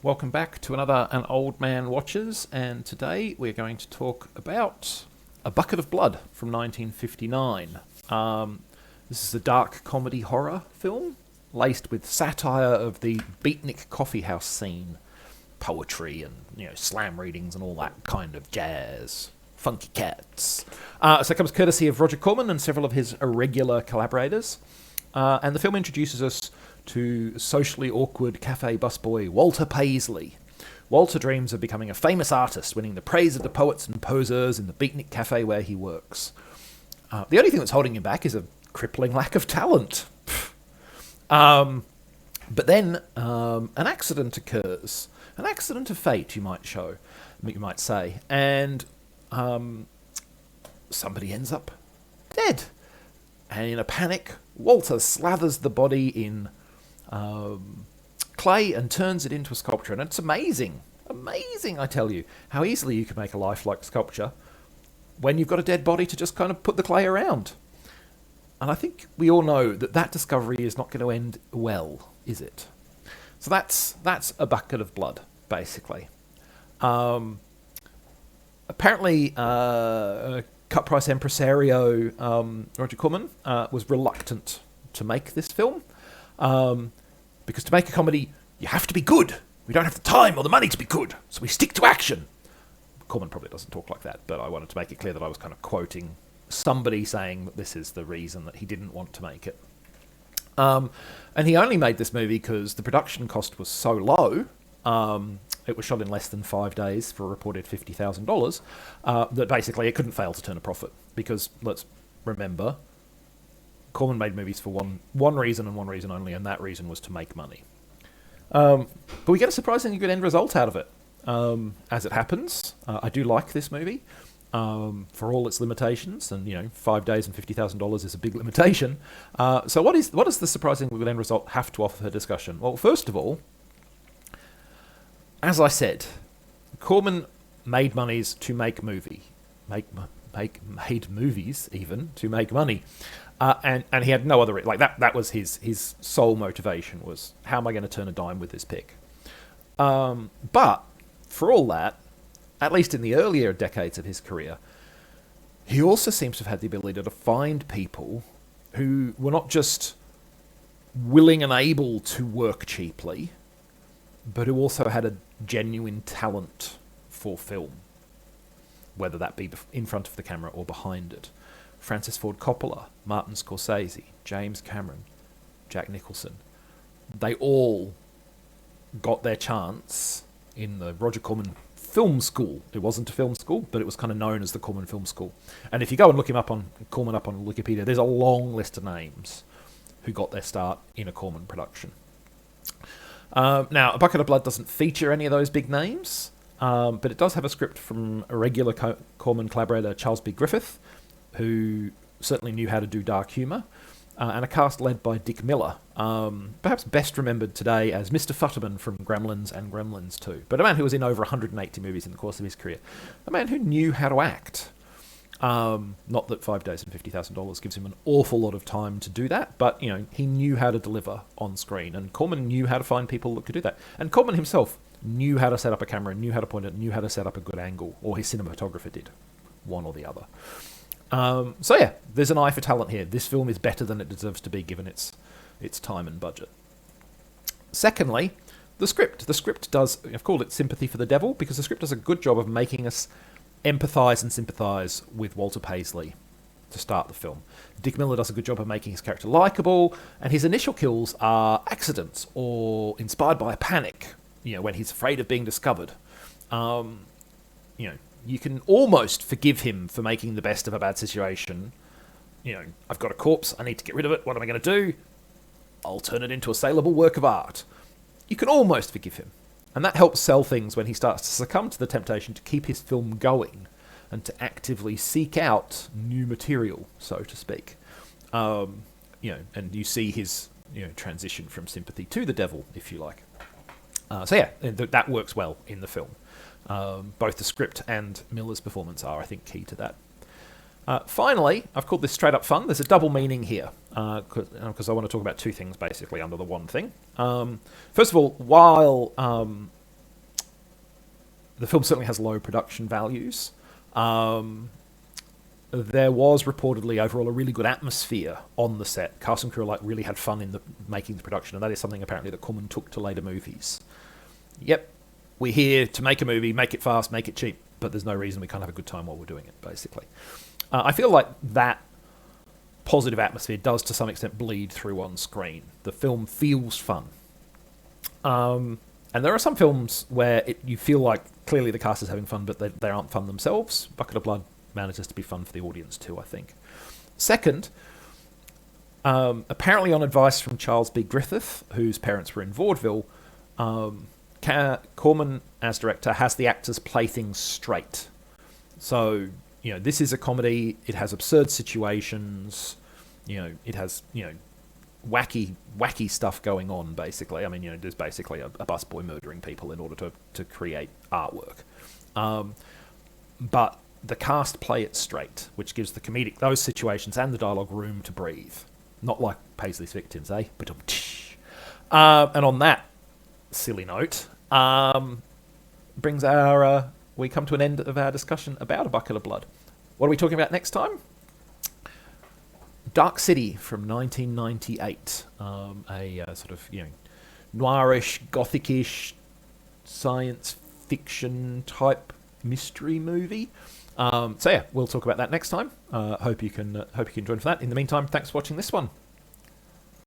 Welcome back to another An Old Man Watches, and today we're going to talk about A Bucket of Blood from 1959. This is a dark comedy horror film, laced with satire of the beatnik coffeehouse scene, poetry and slam readings and all that kind of jazz. Funky cats. So it comes courtesy of Roger Corman and several of his irregular collaborators. And the film introduces us to socially awkward cafe busboy Walter Paisley. Walter dreams of becoming a famous artist, winning the praise of the poets and posers in the beatnik cafe where he works. The only thing that's holding him back is a crippling lack of talent. But then an accident occurs. An accident of fate, you might say. And somebody ends up dead. And in a panic, Walter slathers the body in clay and turns it into a sculpture. And it's amazing, I tell you, how easily you can make a lifelike sculpture when you've got a dead body to just kind of put the clay around. And I think we all know that discovery is not going to end well, is it? So that's A Bucket of Blood, basically. Apparently, cut price impresario Roger Corman was reluctant to make this film because to make a comedy you have to be good. We don't have the time or the money to be good, so we stick to action. Corman probably doesn't talk like that, but I wanted to make it clear that I was kind of quoting somebody saying that this is the reason that he didn't want to make it. And he only made this movie because the production cost was so low. It was shot in less than 5 days for a reported $50,000, that basically it couldn't fail to turn a profit. Because, let's remember, Corman made movies for one reason and one reason only, and that reason was to make money. But we get a surprisingly good end result out of it. As it happens, I do like this movie, for all its limitations, and 5 days and $50,000 is a big limitation. So what does the surprisingly good end result have to offer for discussion? Well, first of all, as I said, Corman made movies to make movies even to make money, and he had no other that was his sole motivation, was how am I going to turn a dime with this pick. But for all that, at least in the earlier decades of his career, he also seems to have had the ability to find people who were not just willing and able to work cheaply, but who also had a genuine talent for film, whether that be in front of the camera or behind it. Francis Ford Coppola, Martin Scorsese, James Cameron, Jack Nicholson, they all got their chance in the Roger Corman Film School. It wasn't a film school, but it was kind of known as the Corman Film School. And if you go and look Corman up on Wikipedia, there's a long list of names who got their start in a Corman production. Now, A Bucket of Blood doesn't feature any of those big names, but it does have a script from a regular Corman collaborator, Charles B. Griffith, who certainly knew how to do dark humour, and a cast led by Dick Miller, perhaps best remembered today as Mr. Futterman from Gremlins and Gremlins 2, but a man who was in over 180 movies in the course of his career. A man who knew how to act. Not that 5 days and $50,000 gives him an awful lot of time to do that, but he knew how to deliver on screen, and Corman knew how to find people that could do that. And Corman himself knew how to set up a camera, knew how to point it, knew how to set up a good angle, or his cinematographer did, one or the other. So yeah, there's an eye for talent here. This film is better than it deserves to be given its time and budget. Secondly, the script. The script does, I've called it Sympathy for the Devil, because the script does a good job of making us empathise and sympathise with Walter Paisley to start the film. Dick Miller does a good job of making his character likeable, and his initial kills are accidents or inspired by a panic, when he's afraid of being discovered. You can almost forgive him for making the best of a bad situation. I've got a corpse, I need to get rid of it, what am I going to do? I'll turn it into a saleable work of art. You can almost forgive him. And that helps sell things when he starts to succumb to the temptation to keep his film going and to actively seek out new material, so to speak. And you see his transition from sympathy to the devil, if you like. So yeah, that works well in the film. Both the script and Miller's performance are, I think, key to that. Finally, I've called this straight up fun. There's a double meaning here, because I want to talk about two things basically under the one thing. First of all, while The film certainly has low production values. There was reportedly overall a really good atmosphere on the set. Cast and crew really had fun in making the production, and that is something apparently that Corman took to later movies. Yep, we're here to make a movie, make it fast, make it cheap, but there's no reason we can't have a good time while we're doing it, basically. I feel like that positive atmosphere does to some extent bleed through on screen. The film feels fun. And there are some films where you feel like clearly the cast is having fun, but they aren't fun themselves. Bucket of Blood manages to be fun for the audience too, I think. Second, apparently on advice from Charles B. Griffith, whose parents were in vaudeville, Corman, as director, has the actors play things straight. So, this is a comedy. It has absurd situations. It has, wacky stuff going on, basically. I mean, there's basically a busboy murdering people in order to create artwork. But the cast play it straight, which gives those situations and the dialogue room to breathe. Not like Paisley's Victims, eh? But and on that silly note, brings we come to an end of our discussion about A Bucket of Blood. What are we talking about next time? Dark City from 1998, a sort of noirish, gothic-ish, science fiction type mystery movie. So yeah, we'll talk about that next time. Hope you can join for that. In the meantime, thanks for watching this one.